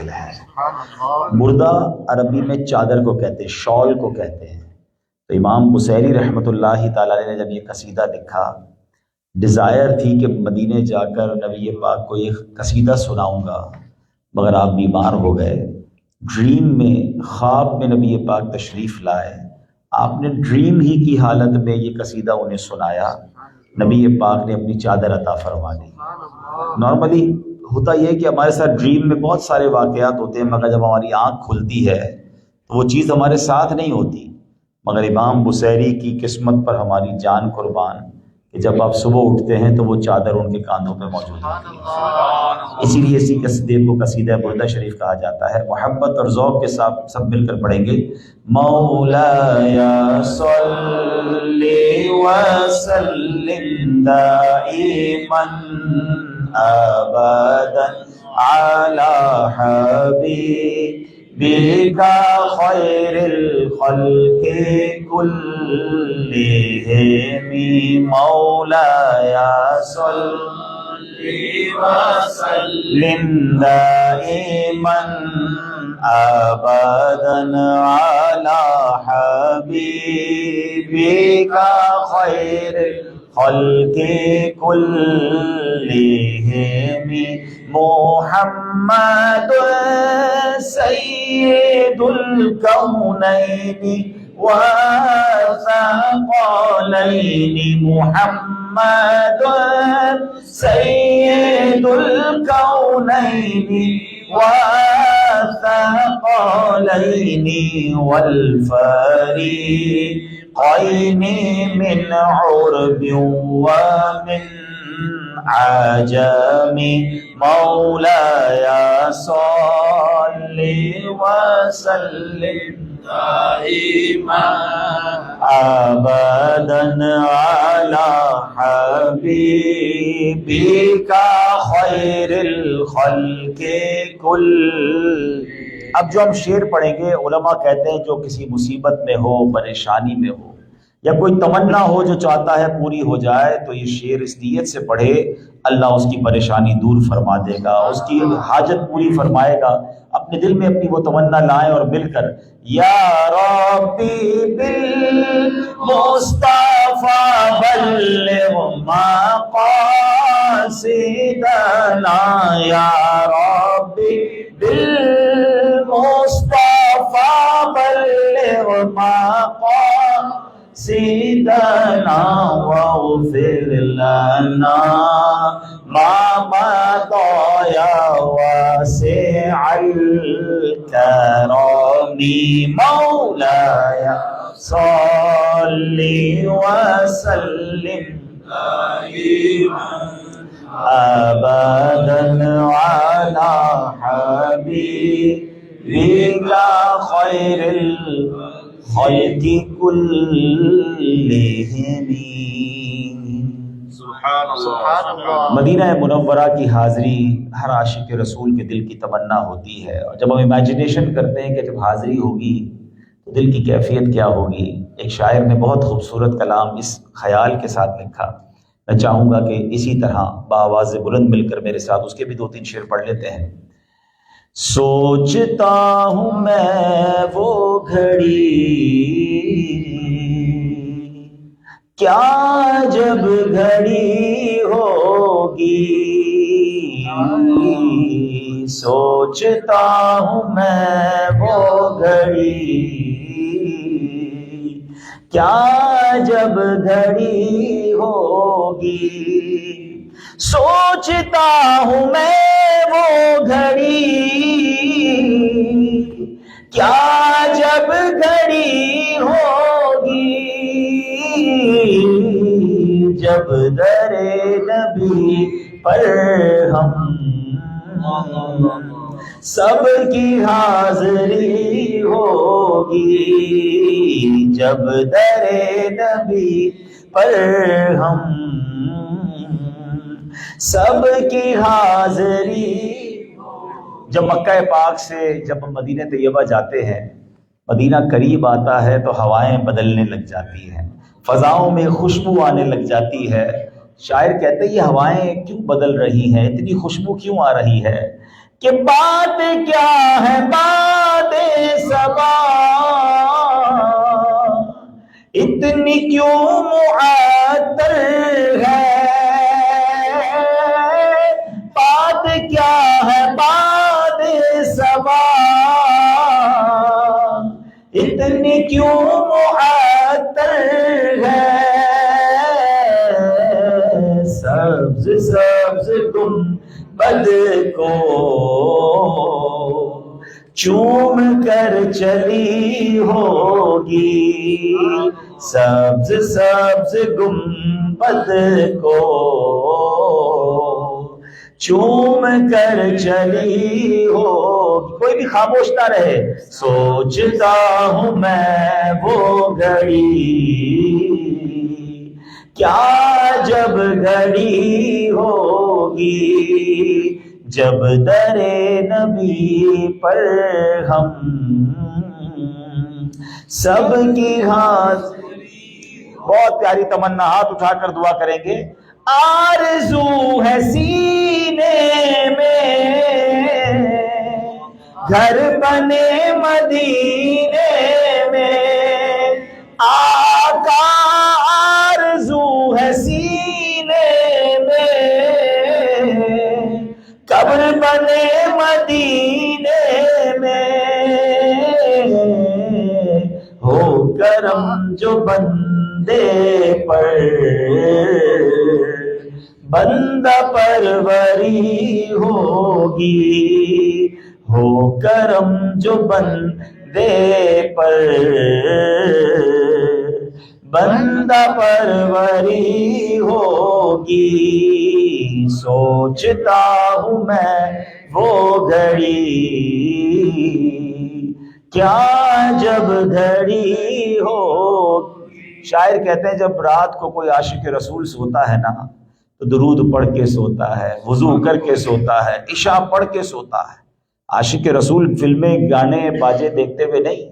حاصل ہے۔ بردہ عربی میں چادر کو کہتے ہیں، شال کو کہتے ہیں۔ تو امام بصیری رحمۃ اللہ تعالیٰ نے جب یہ قصیدہ لکھا، ڈیزائر تھی کہ مدینے جا کر نبی پاک کو یہ قصیدہ سناؤں گا، مگر آپ بیمار ہو گئے۔ ڈریم میں، خواب میں نبی پاک تشریف لائے، آپ نے ڈریم ہی کی حالت میں یہ قصیدہ انہیں سنایا، نبی پاک نے اپنی چادر عطا فرما دی۔ نارملی ہوتا یہ کہ ہمارے ساتھ ڈریم میں بہت سارے واقعات ہوتے ہیں، مگر جب ہماری آنکھ کھلتی ہے تو وہ چیز ہمارے ساتھ نہیں ہوتی۔ مگر امام بصیری کی قسمت پر ہماری جان قربان کہ جب آپ صبح اٹھتے ہیں تو وہ چادر ان کے کاندھوں پہ موجود ہوتی ہے۔ اسی لیے اسی قصیدے کو قصیدہ بردہ شریف کہا جاتا ہے۔ محبت اور ذوق کے ساتھ سب مل کر پڑھیں گے۔ مولایا صلی وسلم دائما ابدا علی حبیبک خیر الخلق کلہم مولایا صلی وسلم دائما ابدا علی حبیبک خیر الخلق کلہم محمد سید الکونین والثقلین محمد سید الکونین والثقلین والفریقین من عرب ومن عجم مولایا صلی وسلم دائما ابدا علی حبیبک خیر الخلق کل۔ اب جو ہم شعر پڑھیں گے، علماء کہتے ہیں جو کسی مصیبت میں ہو، پریشانی میں ہو، یا کوئی تمنا ہو جو چاہتا ہے پوری ہو جائے، تو یہ شعر اس نیت سے پڑھے، اللہ اس کی پریشانی دور فرما دے گا، اس کی حاجت پوری فرمائے گا۔ اپنے دل میں اپنی وہ تمنا لائیں اور مل کر یا ربی بالمصطفیٰ بلغ مقاصدنا، یا ربی بالمصطفیٰ بلغ مقاصدنا واغفر لنا ما مضى يا واسع الكرم مولاي صل وسلم دائما ابدا على حبيبك خير الخلق كلهم۔ مدینہ منورہ کی حاضری ہر عاشق رسول کے دل کی تمنا ہوتی ہے، اور جب ہم امیجنیشن کرتے ہیں کہ جب حاضری ہوگی تو دل کی کیفیت کیا ہوگی۔ ایک شاعر نے بہت خوبصورت کلام اس خیال کے ساتھ لکھا، میں چاہوں گا کہ اسی طرح بآواز بلند مل کر میرے ساتھ اس کے بھی 2-3 شعر پڑھ لیتے ہیں۔ سوچتا ہوں میں وہ گھڑی کیا جب گھڑی ہوگی، سوچتا ہوں میں وہ گھڑی کیا جب گھڑی ہوگی، سوچتا ہوں میں وہ گھڑی کیا جب گھڑی ہوگی، جب در نبی پر ہم سب کی حاضری ہوگی، جب در نبی پر ہم سب کی حاضری۔ جب مکہ پاک سے جب ہم مدینہ طیبہ جاتے ہیں، مدینہ قریب آتا ہے تو ہوائیں بدلنے لگ جاتی ہیں، فضاؤں میں خوشبو آنے لگ جاتی ہے۔ شاعر کہتے ہیں یہ ہوائیں کیوں بدل رہی ہیں، اتنی خوشبو کیوں آ رہی ہے، کہ بات کیا کیوں معطل ہے، بات کیا ہے باد سوا، اتنی کیوں معطل ہے، سبز سبز گنبد کو چوم کر چلی ہوگی، سبز سبز گنبد کو چوم کر چلی ہوگی۔ کوئی بھی خاموش نہ رہے۔ سوچتا ہوں میں وہ گھڑی، کیا جب گھڑی ہوگی، جب در نبی پر ہم سب کی ہاتھ، بہت پیاری تمنا، ہاتھ اٹھا کر دعا کریں گے۔ آرزو ہے سینے میں گھر بنے مدینے میں، آقا آرزو ہے سینے میں قبر بنے مدینے میں، ہو کرم جو بندے پر بندہ پروری ہوگی، ہو کرم جو بندے پر بندہ پروری ہوگی، سوچتا ہوں میں وہ گھڑی، کیا جب گھڑی ہو۔ شاعر کہتے ہیں جب رات کو کوئی عاشق رسول سوتا ہے نا تو درود پڑھ کے سوتا ہے، وضو کر کے سوتا ہے، عشاء پڑھ کے سوتا ہے۔ عاشق رسول فلمیں گانے باجے دیکھتے ہوئے نہیں،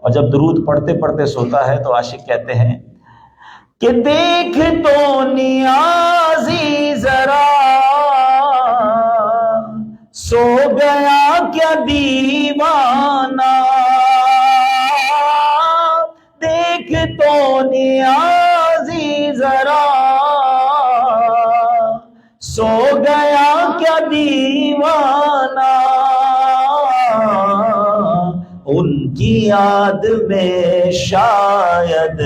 اور جب درود پڑھتے پڑھتے سوتا ہے تو عاشق کہتے ہیں کہ دیکھ تو نیازی ذرا سو گیا کیا دیوانہ، دیکھ تو نیازی ذرا سو گیا کیا دیوانہ، ان کی یاد میں شاید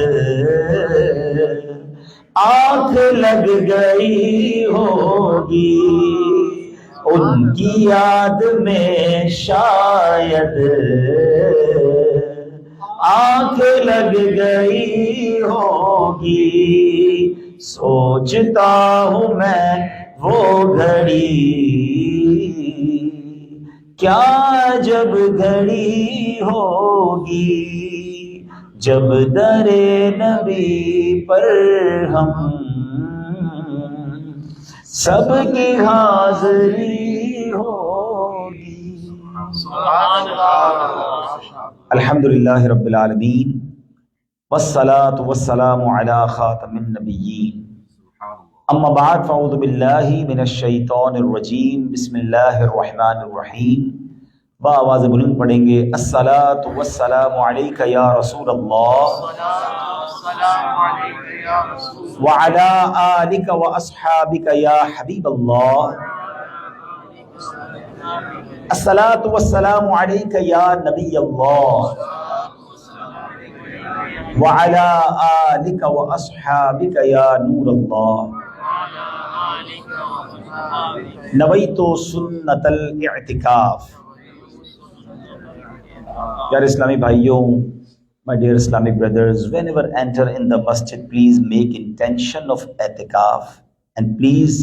آنکھ لگ گئی ہوگی، ان کی یاد میں شاید آنکھ لگ گئی ہوگی، سوچتا ہوں میں وہ گھڑی، کیا جب گھڑی ہوگی، جب در نبی پر ہم سب کی حاضری ہوگی۔ الحمدللہ رب العالمین، والصلاة والسلام علی خاتم النبیین، اما بعد فاعوذ باللہ من الشیطان الرجیم، بسم اللہ الرحمن الرحیم۔ بآواز بلند پڑھیں گے، الصلاة والسلام علیک یا رسول اللہ وعلی آلک واصحابک یا حبیب اللہ، الصلاة والسلام علیک یا نبی اللہ وعلی آلک واصحابک یا نور اللہ، نویت سنت الاعتکاف۔ پیارے اسلامی بھائیوں، my dear Islamic brothers, whenever enter in the masjid, please make intention of i'tikaf, and please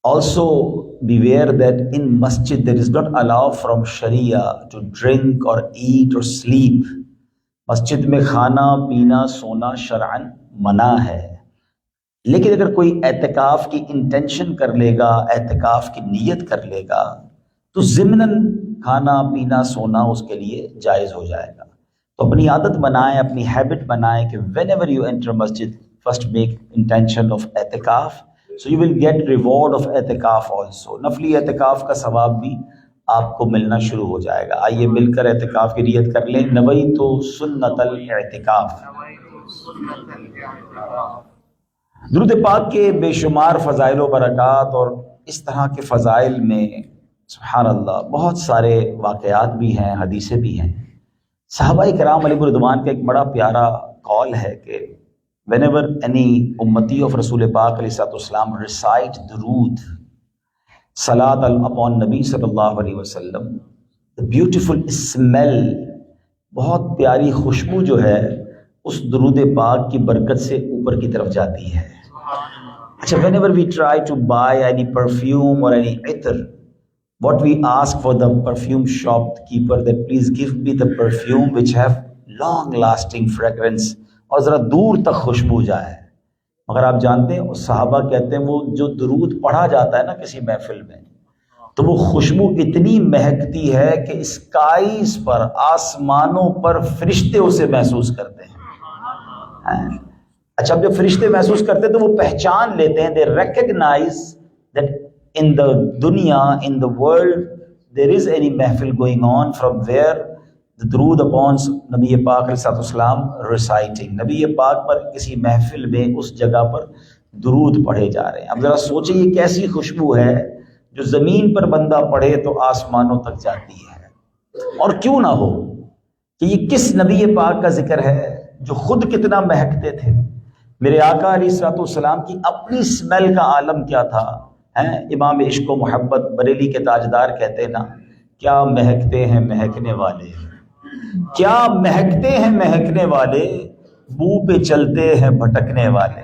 also beware that in masjid there is not allowed from Sharia to drink or eat or sleep. مسجد میں کھانا پینا سونا شرعن منع ہے، لیکن اگر کوئی اعتکاف کی انٹینشن کر لے گا، اعتکاف کی نیت کر لے گا تو ضمناً کھانا پینا سونا اس کے لیے جائز ہو جائے گا۔ تو اپنی عادت بنائیں، اپنی ہیبٹ بنائیں کہ whenever you enter masjid, first make intention of اعتکاف، so you will get reward of اعتکاف also۔ نفلی اعتکاف کا ثواب بھی آپ کو ملنا شروع ہو جائے گا۔ آئیے مل کر اعتکاف کی نیت کر لیں، نویت سنت الاعتکاف۔ درود پاک کے بے شمار فضائل و برکات، اور اس طرح کے فضائل میں سبحان اللہ بہت سارے واقعات بھی ہیں، حدیثیں بھی ہیں۔ صحابہ کرام علیہ الرضوان کا ایک بڑا پیارا قول ہے کہ whenever any ummati of رسول پاک علیہ الصلوۃ والسلام recite درود صلاۃ upon نبی صلی اللہ علیہ وسلم، the beautiful smell، بہت پیاری خوشبو جو ہے اس درود پاک کی برکت سے اوپر کی طرف جاتی ہے۔ اچھا، whenever we try to buy any perfume or any attar, what we ask for the perfume shopkeeper that please give me the perfume which have long lasting fragrance، اور ذرا دور تک خوشبو جائے۔ مگر آپ جانتے ہیں صحابہ کہتے ہیں وہ جو درود پڑھا جاتا ہے نا کسی محفل میں، تو وہ خوشبو اتنی مہکتی ہے کہ اسکائز پر، آسمانوں پر فرشتے اسے محسوس کرتے ہیں۔ اچھا، جب فرشتے محسوس کرتے ہیں تو وہ پہچان لیتے ہیں، they recognize that in the dunya, in the world, there is any mahfil going on from where the درود upon نبی پاک علیہ السلام reciting، نبی پاک پر کسی محفل میں اس جگہ پر درود پڑھے جا رہے ہیں۔ اب ذرا سوچیں یہ کیسی خوشبو ہے جو زمین پر بندہ پڑھے تو آسمانوں تک جاتی ہے، اور کیوں نہ ہو کہ یہ کس نبی پاک کا ذکر ہے جو خود کتنا مہکتے تھے۔ میرے آقا علیہ الصلوۃ والسلام کی اپنی اسمیل کا عالم کیا تھا، امام عشق و محبت بریلی کے تاجدار کہتے ہیں نا، کیا مہکتے ہیں مہکنے والے، کیا مہکتے ہیں مہکنے والے، بو پہ چلتے ہیں بھٹکنے والے۔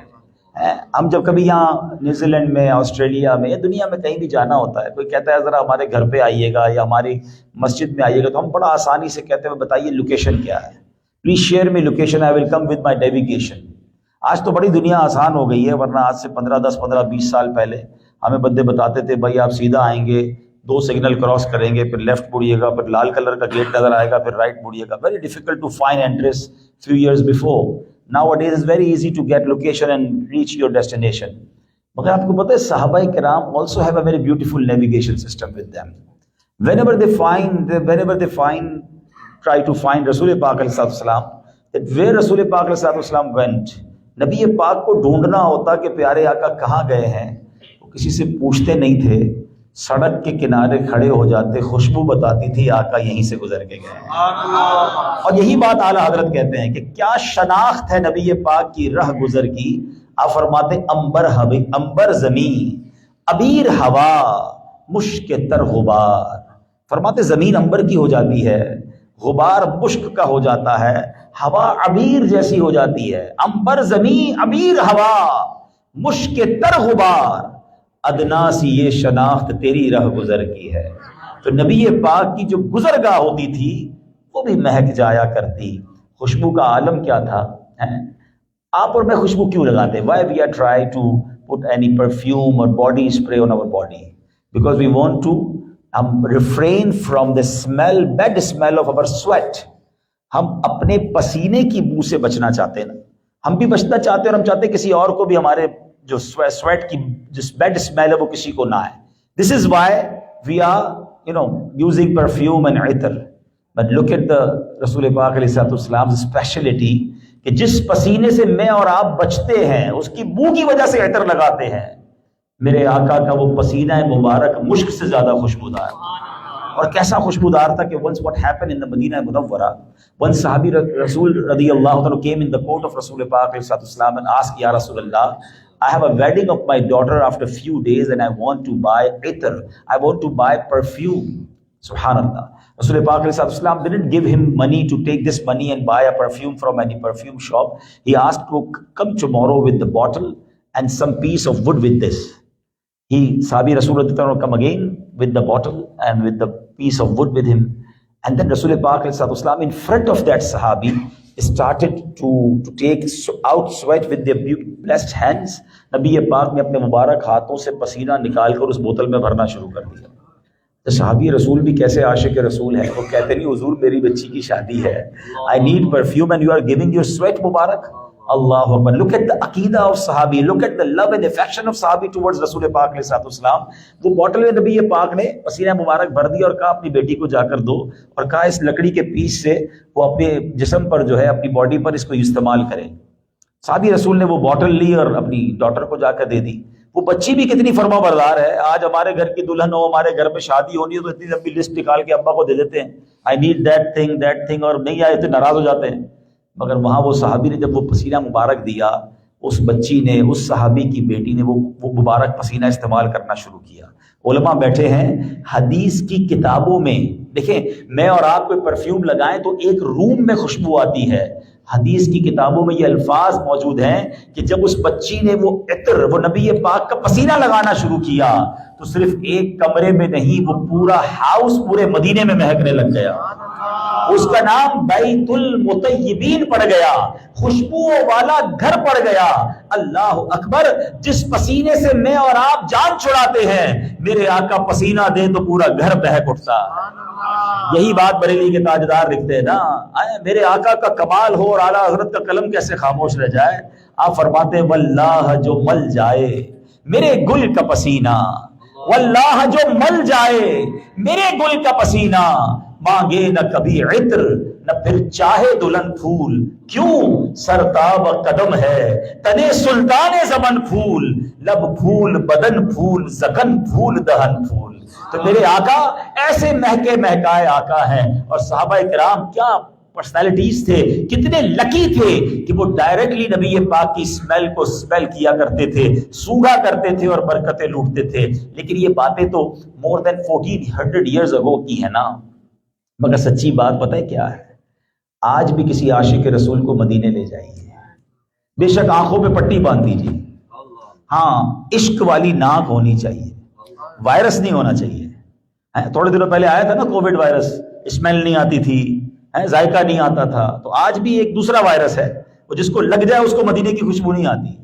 ہم جب کبھی یہاں نیوزی لینڈ میں، آسٹریلیا میں، یا دنیا میں کہیں بھی جانا ہوتا ہے، کوئی کہتا ہے ذرا ہمارے گھر پہ آئیے گا یا ہماری مسجد میں آئیے گا، تو ہم بڑا آسانی سے کہتے ہیں بتائیے لوکیشن کیا ہے، please share me location, I will come with my navigation. آج تو بڑی دنیا آسان ہو گئی ہے، ورنہ آج سے 15 20 سال پہلے ہمیں بندے بتاتے تھے بھائی آپ سیدھا آئیں گے، 2 سگنل کراس کریں گے، پھر لیفٹ مڑیے گا، پھر لال کلر کا گیٹ نظر آئے گا، پھر رائٹ مڑیے گا۔ Very difficult to find address few years before. Nowadays it's very easy to get location and reach your destination. مگر آپ کو پتہ ہے صحابہ کرام also have a very beautiful navigation system with them. Whenever they try to find رسول پاک علیہ السلام، that where رسول پاک علیہ السلام went، نبی پاک کو ڈھونڈنا ہوتا کہ پیارے آقا کہاں گئے ہیں، وہ کسی سے پوچھتے نہیں تھے، سڑک کے کنارے کھڑے ہو جاتے، خوشبو بتاتی تھی آقا یہیں سے گزر کے گئے۔ اور یہی بات اعلیٰ حضرت کہتے ہیں کہ کیا شناخت ہے نبی پاک کی رہ گزر کی۔ آپ فرماتے امبر زمین، عبیر ہوا، مشک تر غبار۔ فرماتے زمین امبر کی ہو جاتی ہے، غبار مشک کا ہو جاتا ہے، ہوا عبیر جیسی ہو جاتی ہے۔ امبر زمین، عبیر ہوا، مشک تر غبار، ادنا سی یہ شناخت تیری رہ گزر کی ہے۔ تو نبی پاک کی جو گزرگاہ ہوتی تھی وہ بھی مہک جایا کرتی۔ خوشبو کا عالم کیا تھا۔ آپ اور میں خوشبو کیوں لگاتے ہیں؟ Why we are trying to put any perfume or body spray on our body? Because we want to refrain from the smell, bad smell of our sweat. ہم اپنے پسینے کی بو سے بچنا چاہتے ہیں نا، ہم بھی بچنا چاہتے ہیں، اور ہم چاہتے ہیں کسی اور کو بھی ہمارے جو سویٹ کی جس بیڈ اسمیل ہے وہ کسی کو نہ آئے۔ This is why we are using perfume and عطر۔ But look at the رسول پاک علیہ السلام اسپیشلٹی کہ جس پسینے سے میں اور آپ بچتے ہیں اس کی بو کی وجہ سے عطر لگاتے ہیں۔ میرے آقا کا وہ پسینہ مبارک مشک سے زیادہ خوشبودار، اور کیسا خوشبودار تھا کہ once what happened in the Medina Munawwara, one صحابی رسول رضی اللہ عنہ came in the court of رسول پاک علیہ السلام and asked یا رسول اللہ I have a wedding of my daughter after few days and I want to buy عطر, I want to buy perfume. سبحان اللہ۔ رسول پاک علیہ السلام didn't give him money to take this money and buy a perfume from any perfume shop. He asked to come tomorrow with the bottle and some piece of wood with this. Sahabi Rasulullah come again with the bottle and with the piece of wood with him, and then Rasul Pak in front of that Sahabi started to take out sweat with their blessed hands. Nabi Pak نے اپنے مبارک ہاتھوں سے پسینہ نکال کر اس بوتل میں بھرنا شروع کر دیا۔ تو صحابی رسول بھی کیسے عاشق رسول ہے، وہ کہتے نہیں حضور میری بچی کی شادی ہے، I need perfume and you are giving your sweat Mubarak. Allah Akbar. Look at the عقیدہ of صحابی, look at the love and affection of صحابی towards رسول پاک علیہ السلام۔ وہ بوٹل میں نبی پاک نے پسینہ مبارک بھر دیا اور کہا اپنی بیٹی کو جا کر دو، اور کہا اس لکڑی کے پیس سے وہ اپنے جسم پر جو ہے اپنی باڈی پر اس کو استعمال کریں۔ صحابی رسول نے وہ بوٹل لی اور اپنی ڈاٹر کو جا کر دے دی. وہ بچی بھی کتنی فرما بردار ہے. آج ہمارے گھر کی دلہن ہو, ہمارے گھر میں شادی ہونی ہے تو اتنی لمبی لسٹ نکال کے ابا کو دے دیتے ہیں, آئی نیڈ دیٹ تھنگ, اور نہیں آئے تو ناراض ہو جاتے ہیں. مگر وہاں وہ صحابی نے جب وہ پسینہ مبارک دیا, اس بچی نے, اس صحابی کی بیٹی نے وہ مبارک پسینہ استعمال کرنا شروع کیا. علماء بیٹھے ہیں حدیث کی کتابوں میں. دیکھیں, میں اور آپ کوئی پرفیوم لگائیں تو ایک روم میں خوشبو آتی ہے. حدیث کی کتابوں میں یہ الفاظ موجود ہیں کہ جب اس بچی نے وہ عطر, وہ نبی پاک کا پسینہ لگانا شروع کیا تو صرف ایک کمرے میں نہیں, وہ پورا ہاؤس پورے مدینے میں مہکنے لگ گیا. اس کا نام بیت المطیبین پڑ گیا, خوشبوؤں والا گھر پڑ گیا. اللہ اکبر. جس پسینے سے میں اور آپ جان چھڑاتے ہیں, میرے آقا پسینہ دے تو پورا گھر بہک اٹھتا. یہی بات بریلی کے تاجدار لکھتے ہیں نا, میرے آقا کا کمال ہو اور اعلیٰ حضرت کا قلم کیسے خاموش رہ جائے. آپ فرماتے ہیں واللہ جو مل جائے میرے گل کا پسینہ, واللہ جو مل جائے میرے گل کا پسینہ, مانگے نہ کبھی عطر نہ پھر چاہے دلہن پھول, کیوں سرتاب قدم ہے تنے سلطان زمن پھول, لب پھول بدن پھول زکن پھول دہن پھول. تو میرے آقا ایسے مہکے مہکائے آقا ہیں. اور صحابہ کرام کیا پرسنالٹیز تھے, کتنے لکی تھے کہ وہ ڈائریکٹلی نبی پاک کی اسمیل کو اسمیل کیا کرتے تھے, سونگا کرتے تھے اور برکتیں لوٹتے تھے. لیکن یہ باتیں تو مور دین 1400 ایئرز اگو کی ہے نا. مگر سچی بات پتہ ہے کیا ہے, آج بھی کسی عاشق رسول کو مدینے لے جائیے, بے شک آنکھوں پہ پٹی باندھ دیجیے, ہاں عشق والی ناک ہونی چاہیے, وائرس نہیں ہونا چاہیے. تھوڑے دنوں پہلے آیا تھا نا کووڈ وائرس, اسمیل نہیں آتی تھی, ذائقہ نہیں آتا تھا. تو آج بھی ایک دوسرا وائرس ہے, وہ جس کو لگ جائے اس کو مدینے کی خوشبو نہیں آتی.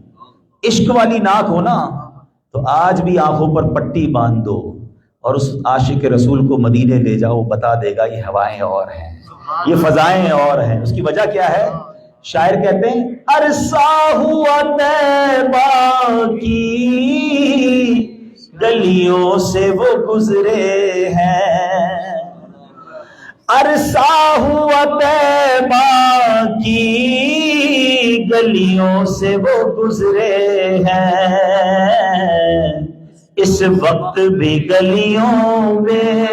عشق والی ناک ہو نا, تو آج بھی آنکھوں پر پٹی باندھ دو اور اس عاشق رسول کو مدینے لے جاؤ, بتا دے گا یہ ہوائیں اور ہیں, یہ فضائیں اور ہیں. اس کی وجہ کیا ہے؟ شاعر کہتے ہیں عرصہ ہوا طیبہ کی گلیوں سے وہ گزرے ہیں, عرصہ ہوا طیبہ کی گلیوں سے وہ گزرے ہیں, اس وقت بھی گلیوں میں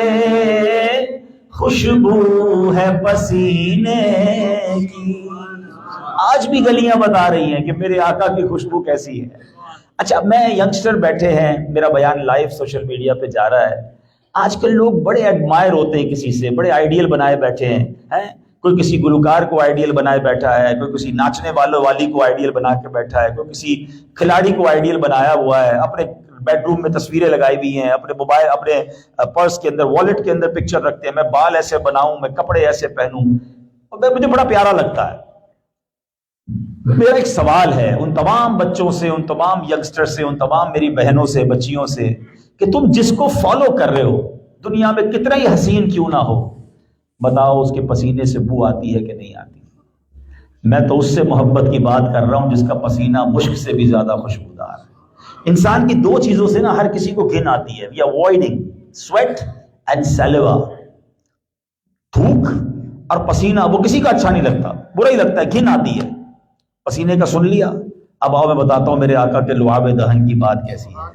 خوشبو ہے پسینے کی. آج بھی گلیاں بتا رہی ہیں کہ میرے آقا کی خوشبو کیسی ہے. اچھا, میں ینگسٹر بیٹھے ہیں, میرا بیان لائیو سوشل میڈیا پہ جا رہا ہے. آج کل لوگ بڑے ایڈمائر ہوتے ہیں کسی سے, بڑے آئیڈیل بنائے بیٹھے ہیں. کوئی کسی گلوکار کو آئیڈیل بنائے بیٹھا ہے, کوئی کسی ناچنے والوں والی کو آئیڈیل بنا کے بیٹھا ہے, کوئی کسی کھلاڑی کو آئیڈیل بنایا ہوا ہے, اپنے بیڈ روم میں تصویریں لگائی ہوئی ہیں, اپنے موبائل اپنے پرس کے اندر والٹ کے اندر پکچر رکھتے ہیں, میں بال ایسے بناؤں, میں کپڑے ایسے پہنوں. مجھے بڑا پیارا لگتا ہے. میرا ایک سوال ہے ان تمام بچوں سے, ان تمام ینگسٹر سے, ان تمام میری بہنوں سے, بچیوں سے, کہ تم جس کو فالو کر رہے ہو دنیا میں کتنا ہی حسین کیوں نہ ہو, بتاؤ اس کے پسینے سے بو آتی ہے کہ نہیں آتی؟ میں تو اس سے محبت کی بات کر رہا ہوں جس کا پسینہ مشک سے بھی زیادہ خوشبودار ہے. انسان کی دو چیزوں سے نا ہر کسی کو گھن آتی ہے, وی اوائڈنگ سویٹ اینڈ سیلیوا. تھوک اور پسینہ وہ کسی کا اچھا نہیں لگتا, برا ہی لگتا ہے, گھن آتی ہے. پسینے کا سن لیا, اب آؤ میں بتاتا ہوں میرے آقا کے لعاب دہن کی بات کیسی ہے.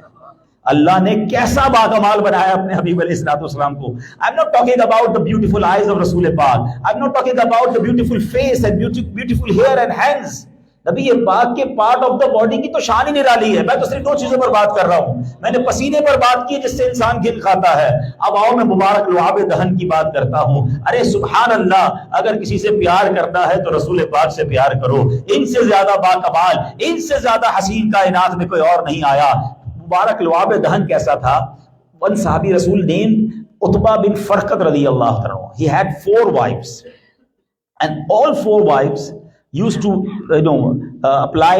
اللہ نے کیسا باکمال بنایا اپنے حبیب علیہ الصلوۃ والسلام کو. I am not talking about the beautiful eyes of رسول پاک, I am not talking about the beautiful face and beautiful hair and hands. نبی پاک کے پارٹ آف دا باڈی کی تو شان ہی نرالی ہے. میں تو صرف دو چیزوں پر بات کر رہا ہوں. میں نے پسینے پر بات کی جس سے انسان گن کھاتا ہے. اب آؤ میں مبارک لعاب دہن کی بات کرتا ہوں. ارے سبحان اللہ, اگر کسی سے پیار کرنا ہے تو رسول پاک سے پیار کرو. ان سے زیادہ باکمال, ان سے زیادہ حسین کائنات میں کوئی اور نہیں آیا. مبارک لعاب دہن کیسا تھا؟ ون صحابی رسول named عتبہ بن فرقد رضی اللہ عنہ. He had 4 wives and all 4 wives used to apply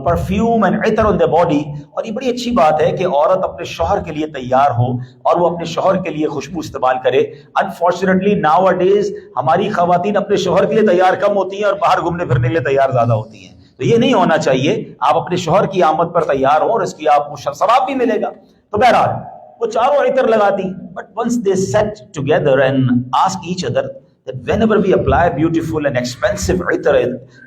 perfume and عطر on their body. اور یہ بڑی اچھی بات ہے کہ عورت اپنے شوہر کے لیے تیار ہو اور وہ اپنے شوہر کے لیے خوشبو استعمال کرے. Unfortunately nowadays ہماری خواتین اپنے شوہر کے لیے تیار کم ہوتی ہیں اور باہر گھومنے پھرنے کے لیے تیار زیادہ ہوتی ہیں. تو یہ نہیں ہونا چاہیے. آپ اپنے شوہر کی آمد پر تیار ہوں اور اس کی آپ کو ثواب بھی ملے گا. تو بہرحال وہ چاروں عطر لگاتی, but once they sat together and asked each other that whenever we apply beautiful and expensive itar,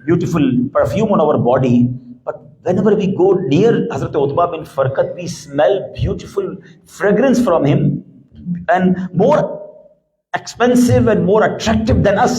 beautiful perfume on our body, but whenever we go near Hazrat Utbah bin Farqat, we smell beautiful fragrance from him, and more expensive and more attractive than us.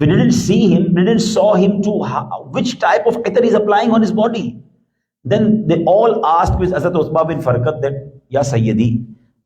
We didn't see him, we didn't saw him to which type of itar he's applying on his body. Then they all asked with Hazrat Utbah bin Farqat that, Ya Sayyidi,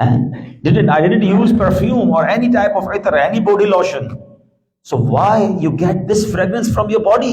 I didn't use perfume or any type of itar, any body lotion. So why you get this fragrance from your body?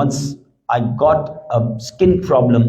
once I got a skin problem,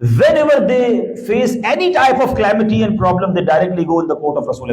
Whenever they face any type of calamity and problem, they directly go in the court of Rasul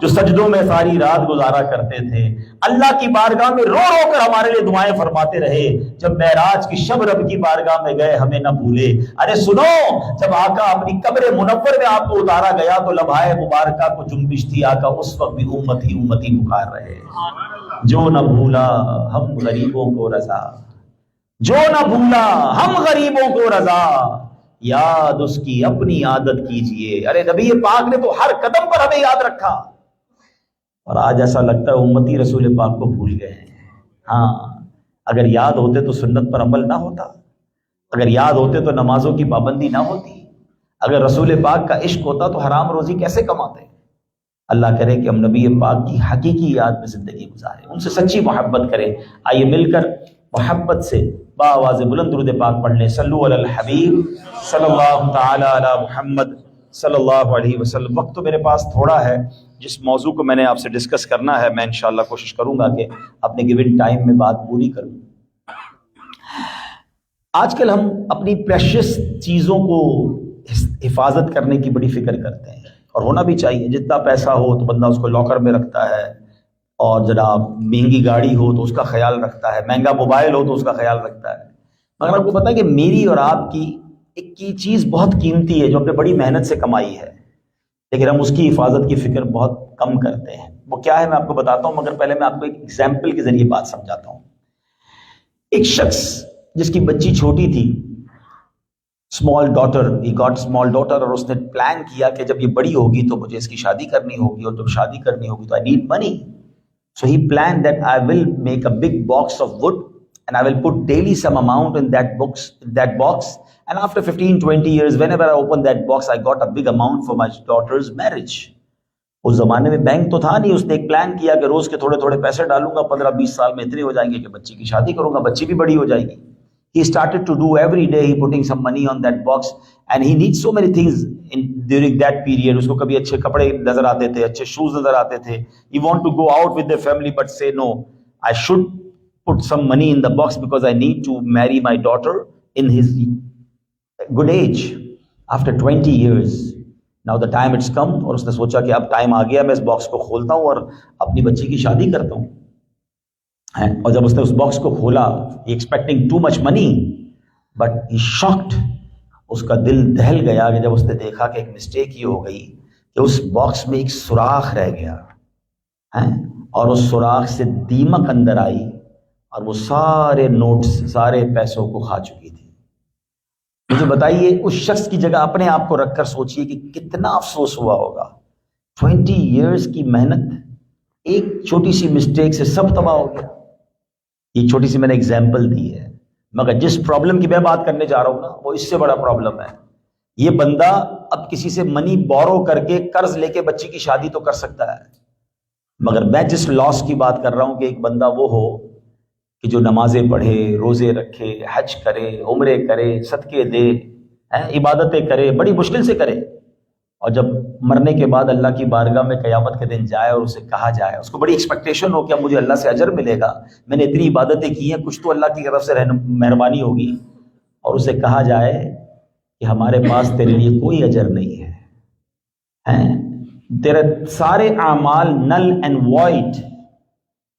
جو سجدوں میں ساری رات گزارا کرتے تھے، اللہ کی بارگاہ میں رو رو کر ہمارے لیے دعائیں فرماتے رہے، جب معراج کی شب رب کی بارگاہ میں گئے ہمیں نہ بھولے۔ ارے سنو، جب آقا اپنی قبر منور میں آپ کو اتارا گیا تو لمحہ مبارکہ کو جنبش تھی، آقا اس وقت بھی امتی امتی پکار رہے، جو نہ بھولا ہم غریبوں کو رضا، جو نہ بھولا ہم غریبوں کو رضا، یاد اس کی اپنی عادت کیجئے۔ ارے نبی پاک نے تو ہر قدم پر ہمیں یاد رکھا، اور آج ایسا لگتا ہے امتی رسول پاک کو بھول گئے ہیں۔ ہاں، اگر یاد ہوتے تو سنت پر عمل نہ ہوتا، اگر یاد ہوتے تو نمازوں کی پابندی نہ ہوتی، اگر رسول پاک کا عشق ہوتا تو حرام روزی کیسے کماتے۔ اللہ کرے کہ ہم نبی پاک کی حقیقی یاد میں زندگی گزاریں، ان سے سچی محبت کریں۔ آئیے مل کر محبت سے بآواز بلند درود پاک پڑھ لیں۔ صلو علی الحبیب صلی اللہ تعالی علی محمد صلی اللہ علیہ وسلم۔ وقت تو میرے پاس تھوڑا ہے، جس موضوع کو میں نے آپ سے ڈسکس کرنا ہے میں انشاءاللہ کوشش کروں گا کہ اپنے گیون ٹائم میں بات پوری کروں۔ آج کل ہم اپنی پریشس چیزوں کو حفاظت کرنے کی بڑی فکر کرتے ہیں، اور ہونا بھی چاہیے۔ جتنا پیسہ ہو تو بندہ اس کو لاکر میں رکھتا ہے، اور جناب مہنگی گاڑی ہو تو اس کا خیال رکھتا ہے، مہنگا موبائل ہو تو اس کا خیال رکھتا ہے۔ مگر آپ کو پتہ ہے کہ میری اور آپ کی ایک کی چیز بہت قیمتی ہے جو ہم نے بڑی محنت سے کمائی ہے، لیکن ہم اس کی حفاظت کی فکر بہت کم کرتے ہیں۔ وہ کیا ہے میں آپ کو بتاتا ہوں، مگر پہلے میں آپ کو ایک ایگزامپل کے ذریعے بات سمجھاتا ہوں۔ ایک شخص جس کی بچی چھوٹی تھی، small daughter, he got small daughter, اور اس نے پلان کیا کہ جب یہ بڑی ہوگی تو مجھے اس کی شادی کرنی ہوگی، اور جب شادی کرنی ہوگی تو I need money. So he planned that I will make a big box of wood and I will put daily some amount in that box, and after 15-20 years whenever I open that box I got a big amount for my daughter's marriage. اس زمانے میں bank تو تھا نہیں، اس نے ایک plan کیا کہ روز کے تھوڑے تھوڑے پیسے ڈالوں گا، 15-20 سال میں اتنے ہو جائیں گے کہ بچی کی شادی کروں گا، بچی بھی بڑی ہو جائے گی. He started to do every day, he putting some money on that box, and he needs so many things during that period. اس کو کبھی اچھے کپڑے نظر آتے تھے، اچھے شوز نظر آتے تھے. He want to go out with the family but say no, I should put some money in the box because I need to marry my daughter in his good age after 20 years. Now the time it's come. اور اس نے سوچا کہ اب time آ گیا، میں اس box کو کھولتا ہوں اور اپنی بچی کی شادی کرتا ہوں. اور جب اس نے اس باکس کو کھولا، he expecting too much money but he shocked. اس کا دل دہل گیا کہ جب اس نے دیکھا کہ ایک مسٹیک یہ ہو گئی کہ اس باکس میں ایک سوراخ رہ گیا، اور اس سوراخ سے دیمک اندر آئی اور وہ سارے نوٹس، سارے پیسوں کو کھا چکی تھی. مجھے بتائیے اس شخص کی جگہ اپنے آپ کو رکھ کر سوچئے کہ کتنا افسوس ہوا ہوگا. 20 years کی محنت ایک چھوٹی سی مسٹیک سے سب تباہ ہو گیا. یہ چھوٹی سی میں نے اگزامپل دی ہے، مگر جس پرابلم کی میں بات کرنے جا رہا ہوں نا وہ اس سے بڑا پرابلم ہے. یہ بندہ اب کسی سے منی بورو کر کے قرض لے کے بچی کی شادی تو کر سکتا ہے، مگر میں جس لاس کی بات کر رہا ہوں کہ ایک بندہ وہ ہو کہ جو نمازیں پڑھے، روزے رکھے، حج کرے، عمرے کرے، صدقے دے، عبادتیں کرے، بڑی مشکل سے کرے، اور جب مرنے کے بعد اللہ کی بارگاہ میں قیامت کے دن جائے اور اسے کہا جائے، اس کو بڑی ایکسپیکٹیشن ہو کہ اب مجھے اللہ سے اجر ملے گا، میں نے اتنی عبادتیں کی ہیں، کچھ تو اللہ کی طرف سے مہربانی ہوگی، اور اسے کہا جائے کہ ہمارے پاس تیرے لیے کوئی اجر نہیں ہے، تیرے سارے اعمال نل اینڈ وائڈ.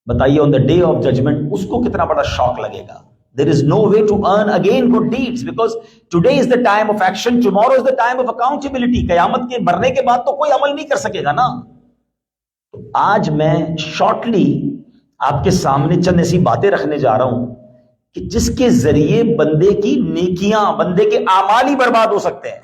بتائیے on the day of judgement اس کو کتنا بڑا شوق لگے گا. There is no way to earn again good deeds because today is the time of action, tomorrow is the time of accountability. قیامت کے مرنے کے بعد تو کوئی عمل نہیں کر سکے گا نا. تو آج میں شارٹلی آپ کے سامنے چند ایسی باتیں رکھنے جا رہا ہوں کہ جس کے ذریعے بندے کی نیکیاں، بندے کے اعمال ہی برباد ہو سکتے ہیں.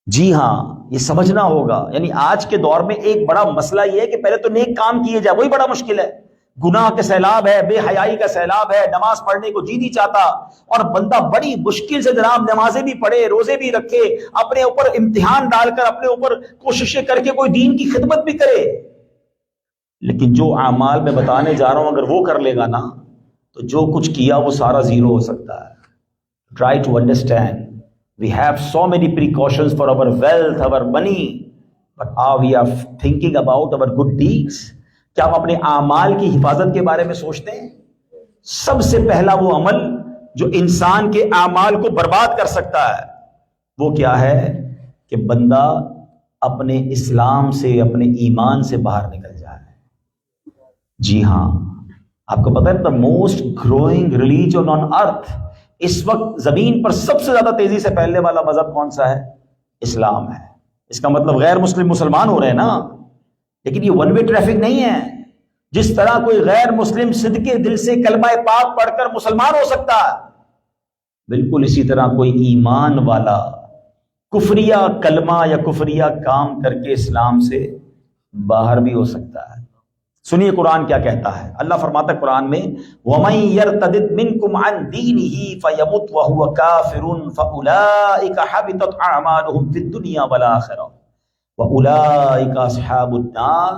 جی ہاں، یہ سمجھنا ہوگا. یعنی آج کے دور میں ایک بڑا مسئلہ یہ ہے کہ پہلے تو نیک کام کیے جائے، وہی بڑا مشکل ہے. گناہ کے سیلاب ہے، بے حیائی کا سیلاب ہے، نماز پڑھنے کو جی نہیں چاہتا، اور بندہ بڑی مشکل سے جناب نمازیں بھی پڑھے، روزے بھی رکھے، اپنے اوپر امتحان ڈال کر، اپنے اوپر کوششیں کر کے کوئی دین کی خدمت بھی کرے، لیکن جو اعمال میں بتانے جا رہا ہوں اگر وہ کر لے گا نا تو جو کچھ کیا وہ سارا زیرو ہو سکتا ہے. Try to understand. We have so many precautions for our wealth, our money, but are we thinking about our good deeds? کیا ہم اپنے اعمال کی حفاظت کے بارے میں سوچتے ہیں؟ سب سے پہلا وہ عمل جو انسان کے اعمال کو برباد کر سکتا ہے وہ کیا ہے کہ بندہ اپنے اسلام سے, اپنے ایمان سے باہر نکل جائے. جی ہاں, آپ کو پتہ ہے the most growing religion on earth, اس وقت زمین پر سب سے زیادہ تیزی سے پھیلنے والا مذہب کون سا ہے؟ اسلام ہے. اس کا مطلب غیر مسلم مسلمان ہو رہے ہیں نا, لیکن یہ ون وے ٹریفک نہیں ہے. جس طرح کوئی غیر مسلم صدقے دل سے کلمہ پاک پڑھ کر مسلمان ہو سکتا ہے, بالکل اسی طرح کوئی ایمان والا کفریہ کلمہ یا کفریہ کام کر کے اسلام سے باہر بھی ہو سکتا ہے. سنیے قرآن کیا کہتا ہے. اللہ فرماتا ہے قرآن میں, وَمَن يَرْتَدِدْ مِنْكُمْ عَنْ دِينِهِ فَيَمُتْ وَهُوَ كَافِرٌ فَأُولَٰئِكَ حَبِطَتْ أَعْمَالُهُمْ فِي الدُّنْيَا وَالْآخِرَةِ وَأُولَٰئِكَ أَصْحَابُ النَّارِ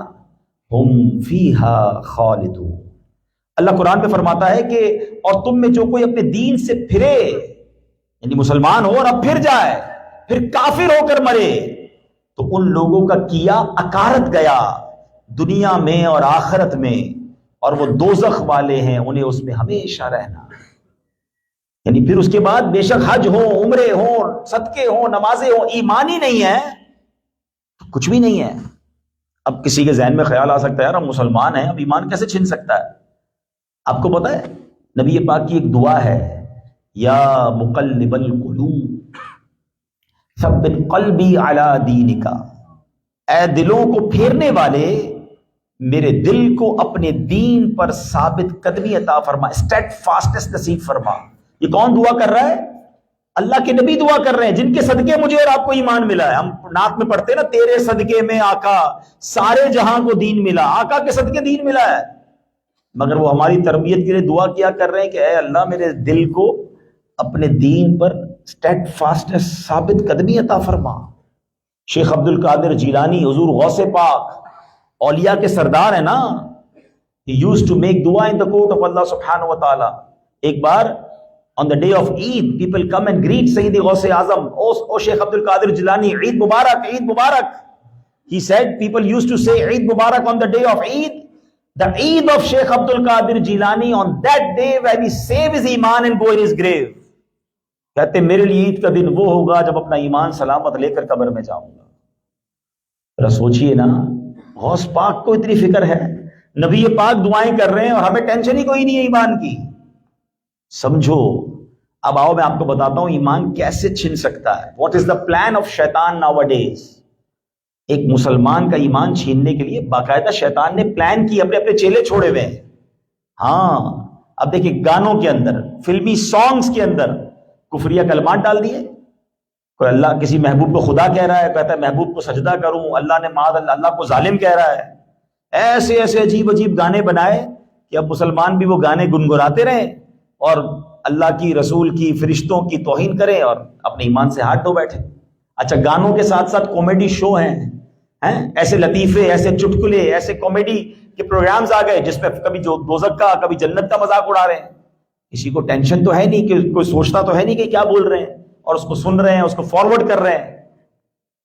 هُمْ فِيهَا خَالِدُونَ. اللہ قرآن میں فرماتا ہے کہ اور تم میں جو کوئی اپنے دین سے پھرے, یعنی مسلمان ہو اور اب پھر جائے, پھر کافر ہو کر مرے, تو ان لوگوں کا کیا اکارت گیا دنیا میں اور آخرت میں, اور وہ دوزخ والے ہیں, انہیں اس میں ہمیشہ رہنا. یعنی پھر اس کے بعد بے شک حج ہو, عمرے ہوں, صدقے ہوں, نمازیں ہوں, ایمان ہی نہیں ہے تو کچھ بھی نہیں ہے. اب کسی کے ذہن میں خیال آ سکتا ہے یار ہم مسلمان ہیں, اب ایمان کیسے چھن سکتا ہے؟ آپ کو پتہ ہے نبی پاک کی ایک دعا ہے, یا مقلب القلوب ثبت قلبی علی دینک, اے دلوں کو پھیرنے والے میرے دل کو اپنے دین پر ثابت قدمی عطا فرما, اسٹیڈ فاسٹنس نصیب فرما. یہ کون دعا کر رہا ہے؟ اللہ کے نبی دعا کر رہے ہیں, جن کے صدقے مجھے اور آپ کو ایمان ملا ہے. ہم نعت میں پڑھتے ہیں نا, تیرے صدقے میں آقا سارے جہاں کو دین ملا. آقا کے صدقے دین ملا ہے, مگر وہ ہماری تربیت کے لیے دعا کیا کر رہے ہیں کہ اے اللہ میرے دل کو اپنے دین پر اسٹیڈ فاسٹنس ثابت قدمی عطا فرما. شیخ عبد القادر جیلانی حضور غوث پاک اولیاء کے سردار ہیں نا, he used to make dua in the court of Allah subhanahu wa ta'ala. ایک بار on the day of Eid people come and greet Sayyidi Ghaus Azam, oh Sheikh Abdul Qadir Jilani, Eid Mubarak, Eid Mubarak. He said people used to say Eid Mubarak on the day of Eid. The Eid of Sheikh Abdul Qadir Jilani on that day when he save his iman and go in his grave. کہتے میرے لیے عید کا دن وہ ہوگا جب اپنا ایمان سلامت لے کر قبر میں جاؤں گا. ذرا سوچئے نا, غوث پاک کو اتنی فکر ہے, نبی پاک دعائیں کر رہے ہیں اور ہمیں ٹینشن ہی کوئی نہیں ہے ایمان کی. سمجھو. اب آؤ میں آپ کو بتاتا ہوں ایمان کیسے چھن سکتا ہے. What is the plan of شیطان ناؤ اڈیز. ایک مسلمان کا ایمان چھیننے کے لیے باقاعدہ شیطان نے پلان کی, اپنے اپنے چیلے چھوڑے ہوئے ہیں. ہاں اب دیکھیں گانوں کے اندر, فلمی سانگز کے اندر کفریہ کلمات ڈال دیے. کوئی اللہ کسی محبوب کو خدا کہہ رہا ہے, کہتا ہے محبوب کو سجدہ کروں, اللہ نے معاذ اللہ کو ظالم کہہ رہا ہے. ایسے ایسے عجیب عجیب گانے بنائے کہ اب مسلمان بھی وہ گانے گنگناتے رہیں اور اللہ کی, رسول کی, فرشتوں کی توہین کریں اور اپنے ایمان سے ہاتھ دھو بیٹھے. اچھا گانوں کے ساتھ ساتھ کامیڈی شو ہیں, ایسے لطیفے, ایسے چٹکلے, ایسے کامیڈی کے پروگرامز آ گئے جس میں کبھی جو دوزخ کا کبھی جنت کا مذاق اڑا رہے ہیں. کسی کو ٹینشن تو ہے نہیں, کہ کوئی سوچتا تو ہے نہیں کہ کیا بول رہے ہیں, اور اس کو سن رہے ہیں, اس کو فارورڈ کر رہے ہیں.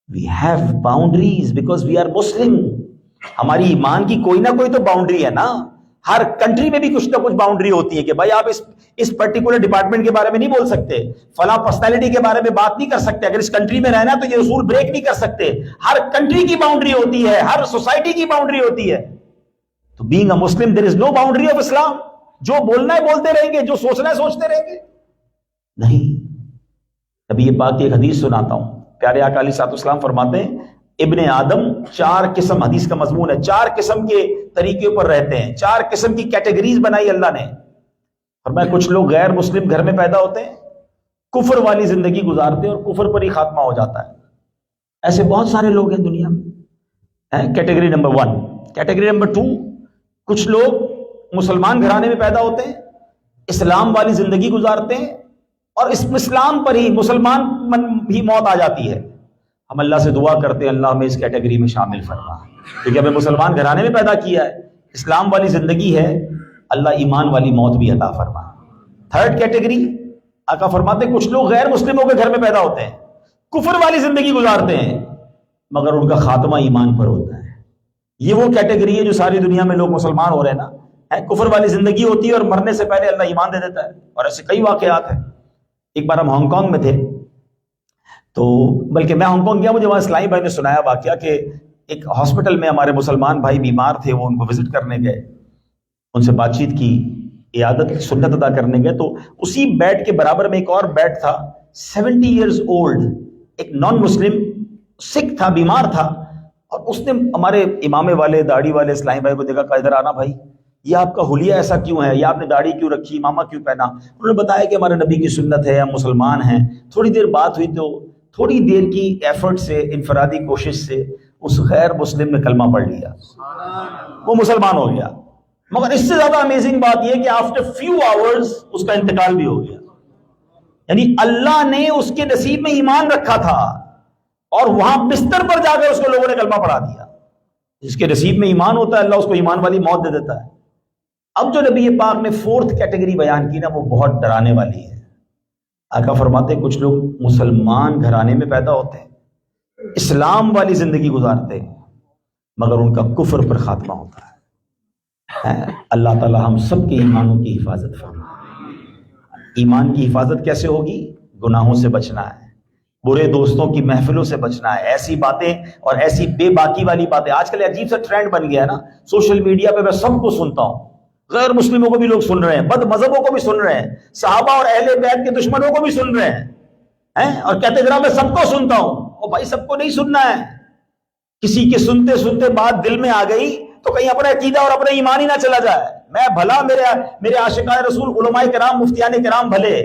We have boundaries because we are Muslim. ہماری ایمان کی کوئی نہ کوئی تو باؤنڈری ہے نا. ہر کنٹری میں بھی کچھ نہ کچھ باؤنڈری ہوتی ہے کہ بھائی آپ اس پرٹیکولر ڈپارٹمنٹ کے بارے میں نہیں بول سکتے, فلاں پرسنالٹی کے بارے میں بات نہیں کر سکتے, اگر اس کنٹری میں رہنا تو یہ اصول بریک نہیں کر سکتے. ہر کنٹری کی باؤنڈری ہوتی ہے, ہر سوسائٹی کی باؤنڈری ہوتی ہے. تو being a Muslim there is no boundary of Islam. جو بولنا ہے بولتے رہیں گے, جو سوچنا ہے سوچتے رہیں گے. نہیں. ابھی یہ بات کی ایک حدیث سناتا ہوں. پیارے آقا علیہ الصلوۃ والسلام فرماتے ہیں ابن آدم 4 قسم, حدیث کا مضمون ہے, 4 قسم کے طریقے پر رہتے ہیں, 4 قسم کی کیٹیگریز بنائی اللہ نے. فرمایا کچھ لوگ غیر مسلم گھر میں پیدا ہوتے ہیں, کفر والی زندگی گزارتے ہیں اور کفر پر ہی خاتمہ ہو جاتا ہے. ایسے بہت سارے لوگ ہیں دنیا میں. Category number 1. کیٹیگری نمبر 2, کچھ لوگ مسلمان گھرانے میں پیدا ہوتے ہیں, اسلام والی زندگی گزارتے ہیں اور اس اسلام پر ہی مسلمان ہی موت آ جاتی ہے. ہم اللہ سے دعا کرتے ہیں اللہ ہمیں اس کیٹیگری میں شامل فرما, کیونکہ ہمیں مسلمان گھرانے میں پیدا کیا ہے, اسلام والی زندگی ہے, اللہ ایمان والی موت بھی عطا فرما. 3rd کیٹیگری آقا فرماتے ہیں کچھ لوگ غیر مسلموں کے گھر میں پیدا ہوتے ہیں, کفر والی زندگی گزارتے ہیں, مگر ان کا خاتمہ ایمان پر ہوتا ہے. یہ وہ کیٹیگری ہے جو ساری دنیا میں لوگ مسلمان ہو رہے ہیں نا, کفر والی زندگی ہوتی ہے اور مرنے سے پہلے اللہ ایمان دے دیتا ہے. اور ایسے کئی واقعات ہیں. ایک بار ہم ہانگ کانگ میں تھے تو بلکہ میں ہانگ کانگ گیا، مجھے وہاں اسلامی بھائی نے سنایا واقعہ کہ ایک ہاسپٹل میں ہمارے مسلمان بھائی بیمار تھے، وہ ان کو وزٹ کرنے گئے، ان سے بات چیت کی، عیادت کی سنت ادا کرنے گئے، تو اسی بیڈ کے برابر میں ایک اور بیڈ تھا، 70 ایئرز اولڈ، ایک نان مسلم سکھ تھا، بیمار تھا، اور اس نے ہمارے امامے والے داڑھی والے اسلامی بھائی کو دیکھا، کہا ادھر آنا بھائی، یہ آپ کا حلیہ ایسا کیوں ہے، یہ آپ نے داڑھی کیوں رکھی، امامہ کیوں پہنا؟ انہوں نے بتایا کہ ہمارے نبی کی سنت ہے، ہم مسلمان ہیں۔ تھوڑی دیر بات ہوئی تو تھوڑی دیر کی ایفرٹ سے، انفرادی کوشش سے اس غیر مسلم نے کلمہ پڑھ لیا، وہ مسلمان ہو گیا۔ مگر اس سے زیادہ امیزنگ بات یہ کہ آفٹر فیو آورز اس کا انتقال بھی ہو گیا۔ یعنی اللہ نے اس کے نصیب میں ایمان رکھا تھا اور وہاں بستر پر جا کر اس کو لوگوں نے کلمہ پڑھا دیا۔ جس کے نصیب میں ایمان ہوتا ہے اللہ اس کو ایمان والی موت دے دیتا ہے۔ اب جو نبی پاک نے 4th کیٹیگری بیان کی نا، وہ بہت ڈرانے والی ہے۔ آقا فرماتے ہیں کچھ لوگ مسلمان گھرانے میں پیدا ہوتے ہیں، اسلام والی زندگی گزارتے ہیں، مگر ان کا کفر پر خاتمہ ہوتا ہے۔ اللہ تعالی ہم سب کے ایمانوں کی حفاظت فرمائے۔ ایمان کی حفاظت کیسے ہوگی؟ گناہوں سے بچنا ہے، برے دوستوں کی محفلوں سے بچنا ہے، ایسی باتیں اور ایسی بے باکی والی باتیں۔ آج کل عجیب سا ٹرینڈ بن گیا ہے نا، سوشل میڈیا پہ میں سب کو سنتا ہوں، غیر مسلموں کو بھی لوگ سن رہے ہیں، بد مذہبوں کو بھی سن رہے ہیں، صحابہ اور اہل بیت کے دشمنوں کو بھی سن رہے ہیں، اور کہتے ہیں جناب میں سب کو سنتا ہوں۔ او بھائی سب کو نہیں سننا ہے، کسی کے سنتے سنتے بات دل میں آ گئی تو کہیں اپنا عقیدہ اور اپنا ایمان ہی نہ چلا جائے۔ میں بھلا، میرے عاشقان رسول علماء کرام مفتیان کرام بھلے،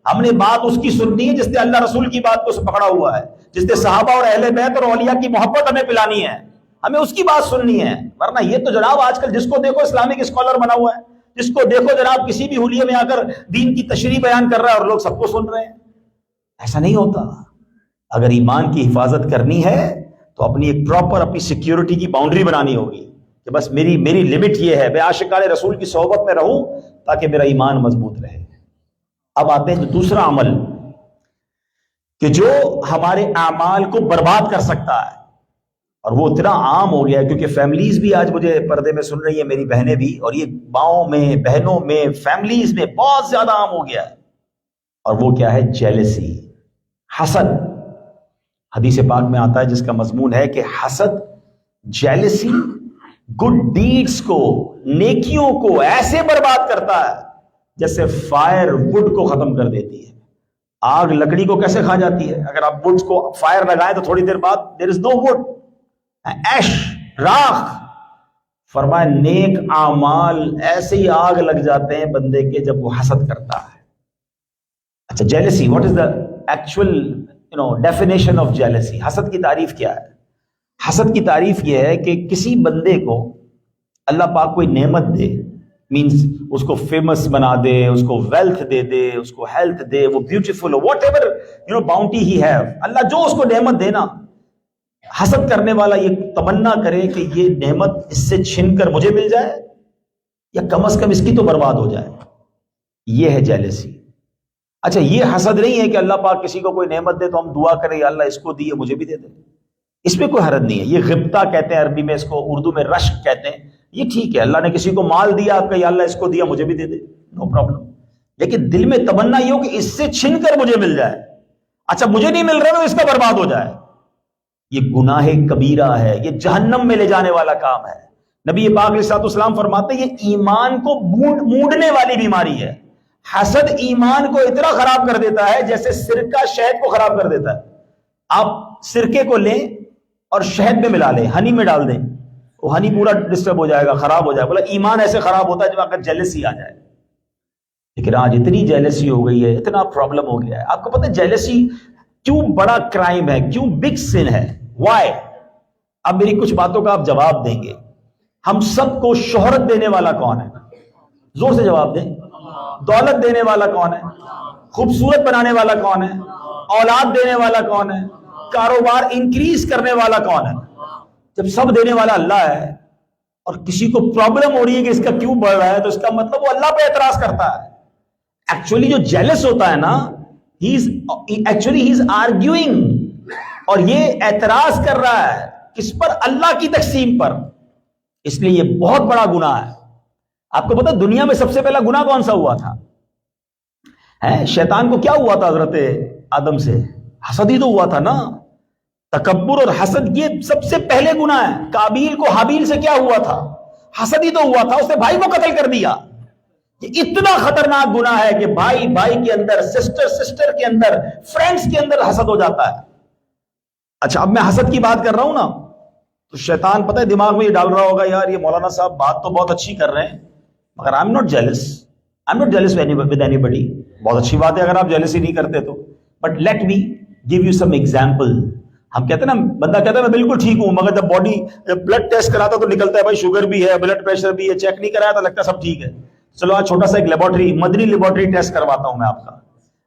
ہم نے بات اس کی سننی ہے جس نے اللہ رسول کی بات کو پکڑا ہوا ہے، جس نے صحابہ اور اہل بیت اور اولیاء کی محبت ہمیں پلانی ہے، ہمیں اس کی بات سننی ہے۔ ورنہ یہ تو جناب آج کل جس کو دیکھو اسلامک اسکالر بنا ہوا ہے، جس کو دیکھو جناب کسی بھی حلیے میں آ کر دین کی تشریح بیان کر رہا ہے اور لوگ سب کو سن رہے ہیں۔ ایسا نہیں ہوتا۔ اگر ایمان کی حفاظت کرنی ہے تو اپنی ایک پراپر اپنی سیکیورٹی کی باؤنڈری بنانی ہوگی کہ بس میری لمٹ یہ ہے، میں عاشقان رسول کی صحبت میں رہوں تاکہ میرا ایمان مضبوط رہے۔ اب آتے ہیں دوسرا عمل کہ جو ہمارے اعمال کو برباد کر سکتا ہے، اور وہ اتنا عام ہو گیا ہے کیونکہ فیملیز بھی آج مجھے پردے میں سن رہی ہیں، میری بہنیں بھی، اور یہ ماؤں میں، بہنوں میں، فیملیز میں بہت زیادہ عام ہو گیا ہے، اور وہ کیا ہے؟ جیلسی، حسد۔ حدیث پاک میں آتا ہے جس کا مضمون ہے کہ حسد، جیلسی گڈ ڈیڈز کو، نیکیوں کو ایسے برباد کرتا ہے جیسے فائر وڈ کو ختم کر دیتی ہے۔ آگ لکڑی کو کیسے کھا جاتی ہے؟ اگر آپ وڈ کو فائر لگائیں تو تھوڑی دیر بعد دیر از نو وڈ، ایش، راکھ۔ فرمایا نیک اعمال ایسے ہی آگ لگ جاتے ہیں بندے کے جب وہ حسد کرتا ہے۔ اچھا، jealousy, what is the actual definition of jealousy? حسد کی تعریف کیا ہے؟ حسد کی تعریف یہ ہے کہ کسی بندے کو اللہ پاک کوئی نعمت دے، مینس اس کو فیمس بنا دے، اس کو ویلتھ دے دے، اس کو ہیلتھ دے، وہ بیوٹیفل ہو، whatever bounty he have, اللہ جو اس کو نعمت دے نا، حسد کرنے والا یہ تمنا کرے کہ یہ نعمت اس سے چھن کر مجھے مل جائے یا کم از کم اس کی تو برباد ہو جائے، یہ ہے جیلسی۔ اچھا، یہ حسد نہیں ہے کہ اللہ پاک کسی کو کوئی نعمت دے تو ہم دعا کریں یا اللہ اس کو دیے مجھے بھی دے دے، اس میں کوئی حرج نہیں ہے۔ یہ غبطہ کہتے ہیں عربی میں، اس کو اردو میں رشک کہتے ہیں۔ یہ ٹھیک ہے، اللہ نے کسی کو مال دیا، آپ کا یا اللہ اس کو دیا مجھے بھی دے دے، نو پرابلم، لیکن دل میں تمنا یہ ہو کہ اس سے چھن کر مجھے مل جائے، اچھا مجھے نہیں مل رہا تو اس کا برباد ہو جائے۔ یہ گناہ کبیرہ ہے، یہ جہنم میں لے جانے والا کام ہے۔ نبی پاک علیہ الصلوۃ والسلام فرماتے ہیں یہ ایمان کو موڑنے والی بیماری ہے۔ حسد ایمان کو اتنا خراب کر دیتا ہے جیسے سرکہ شہد کو خراب کر دیتا ہے۔ آپ سرکے کو لیں اور شہد میں ملا لیں، ہنی میں ڈال دیں، وہ ہنی پورا ڈسٹرب ہو جائے گا، خراب ہو جائے گا۔ بولا ایمان ایسے خراب ہوتا ہے جب اگر جیلسی آ جائے۔ لیکن آج اتنی جیلسی ہو گئی ہے، اتنا پرابلم ہو گیا ہے۔ آپ کو پتہ ہے جیلسی کیوں بڑا کرائم ہے، کیوں بگ سن ہے؟ وائی؟ اب میری کچھ باتوں کا آپ جواب دیں گے۔ ہم سب کو شہرت دینے والا کون ہے؟ زور سے جواب دیں۔ دولت دینے والا کون ہے؟ خوبصورت بنانے والا کون ہے؟ اولاد دینے والا کون ہے؟ کاروبار انکریز کرنے والا کون ہے؟ جب سب دینے والا اللہ ہے اور کسی کو پرابلم ہو رہی ہے کہ اس کا کیوں بڑھ رہا ہے، تو اس کا مطلب وہ اللہ پہ اعتراض کرتا ہے۔ ایکچولی جو جیلس ہوتا ہے نا، ہی از آرگیوئنگ، اور یہ اعتراض کر رہا ہے کس پر؟ اللہ کی تقسیم پر۔ اس لیے یہ بہت بڑا گناہ ہے۔ آپ کو پتا دنیا میں سب سے پہلا گناہ کون سا ہوا تھا؟ شیطان کو کیا ہوا تھا حضرت آدم سے؟ حسد ہی تو ہوا تھا نا. تکبر اور حسد یہ سب سے پہلے گناہ ہے. قابیل کو حابیل سے کیا ہوا تھا؟ حسد ہی تو ہوا تھا, اس نے بھائی کو قتل کر دیا. یہ اتنا خطرناک گناہ ہے کہ بھائی بھائی کے اندر, سسٹر سسٹر کے اندر, فرینڈز کے اندر حسد ہو جاتا ہے. اچھا اب میں حسد کی بات کر رہا ہوں نا, تو شیطان پتہ ہے دماغ میں یہ ڈال رہا ہوگا, یار یہ مولانا صاحب بات تو بہت اچھی کر رہے ہیں, مگر I am not jealous with anybody. بہت اچھی بات ہے اگر آپ جیلسی نہیں کرتے تو, but let me give you some example. ہم کہتے ہیں نا, بندہ کہتا ہے میں بالکل ٹھیک ہوں, مگر جب بلڈ ٹیسٹ کراتا تو نکلتا ہے بھائی شوگر بھی ہے, بلڈ پریشر بھی ہے, چیک نہیں کرایا تو لگتا ہے سب ٹھیک ہے. چلو آج چھوٹا سا ایک لیبورٹری, مدنی لیبورٹری ٹیسٹ کرواتا ہوں میں آپ کا.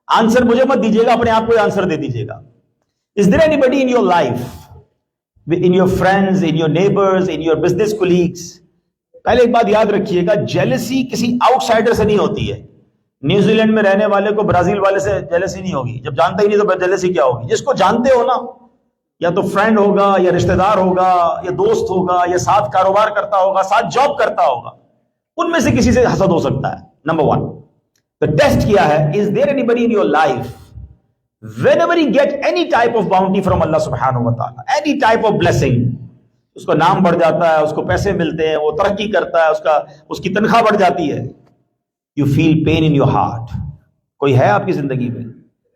آنسر مجھے مت دیجیے گا, اپنے آپ کو آنسر دے دیجیے گا. Is there anybody in your life, in your friends, in your neighbors, in your business colleagues? پہلے ایک بات یاد رکھیے گا, جیلسی کسی آؤٹ سائڈر سے نہیں ہوتی ہے. نیوزی لینڈ میں رہنے والے کو برازیل والے سے جیلسی نہیں ہوگی, جب جانتا ہی نہیں تو جیلسی کیا ہوگی. جس کو جانتے ہو نا, یا تو فرینڈ ہوگا, یا رشتہ دار ہوگا, یا دوست ہوگا, یا ساتھ کاروبار کرتا ہوگا, ساتھ جاب کرتا ہوگا, ان میں سے کسی سے حسد ہو سکتا ہے. نمبر 1 تو ٹیسٹ کیا ہے, is there anybody in your life whenever you get any type of bounty from Allah subhanahu wa ta'ala, any type of blessing, اس کو نام بڑھ جاتا ہے, اس کو پیسے ملتے ہیں, وہ ترقی کرتا ہے, اس کی تنخواہ بڑھ جاتی ہے, you feel pain in your heart. کوئی ہے آپ کی زندگی میں؟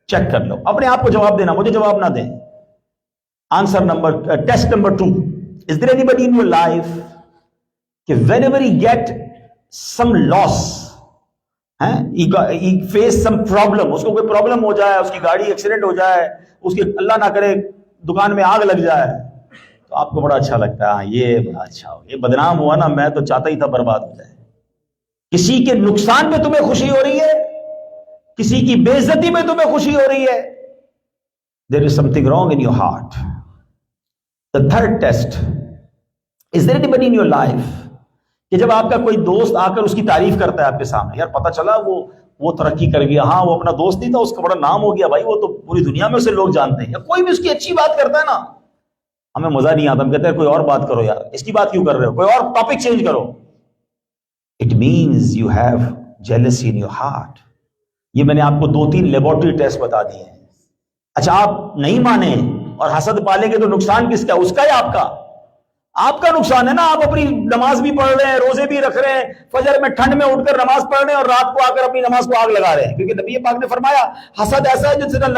چیک کر لو, اپنے آپ کو جواب دینا, مجھے جواب نہ دیں. Test number 2, is there anybody in your life کہ whenever you get some loss, he face some problem, اس کو کوئی پرابلم ہو جائے, اس کی گاڑی ایکسیڈنٹ ہو جائے, اس کی اللہ نہ کرے دکان میں آگ لگ جائے, تو آپ کو بڑا اچھا لگتا ہے, یہ بڑا اچھا ہو, یہ بدنام ہوا نا, میں تو چاہتا ہی تھا برباد ہو جائے. کسی کے نقصان میں تمہیں خوشی ہو رہی ہے, کسی کی بے عزتی میں تمہیں خوشی ہو رہی ہے. There is something wrong in your heart. The third test, is there anybody in your life کہ جب آپ کا کوئی دوست آ کر اس کی تعریف کرتا ہے آپ کے سامنے, یار پتہ چلا وہ ترقی کر گیا, ہاں وہ اپنا دوست نہیں تھا, اس کا بڑا نام ہو گیا بھائی, وہ تو پوری دنیا میں اسے لوگ جانتے ہیں, یا کوئی بھی اس کی اچھی بات کرتا ہے نا, ہمیں مزہ نہیں آتا, ہم کہتے ہیں کوئی اور بات کرو یار, اس کی بات کیوں کر رہے ہو, کوئی اور ٹاپک چینج کرو. It means you have jealousy in your heart. یہ میں نے آپ کو 2-3 لیبورٹری ٹیسٹ بتا دیے ہیں. اچھا آپ نہیں مانے اور حسد پالیں گے تو نقصان کس کا, اس کا یا آپ کا؟ آپ کا نقصان ہے نا. آپ اپنی نماز بھی پڑھ رہے ہیں, روزے بھی رکھ رہے ہیں, فجر میں ٹھنڈ میں اٹھ کر نماز پڑھ رہے ہیں, اور رات کو آ کر اپنی نماز کو آگ لگا رہے ہیں, کیونکہ نبی پاک نے فرمایا حسد ایسا ہے جس طرح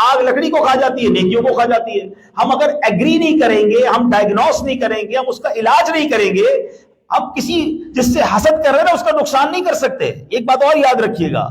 آگ لکڑی کو کھا جاتی ہے, نیکیوں کو کھا جاتی ہے. ہم اگر ایگری نہیں کریں گے, ہم ڈائگنوس نہیں کریں گے, ہم اس کا علاج نہیں کریں گے, اب کسی جس سے حسد کر رہے ہیں نا اس کا نقصان نہیں کر سکتے. ایک بات اور یاد رکھیے گا,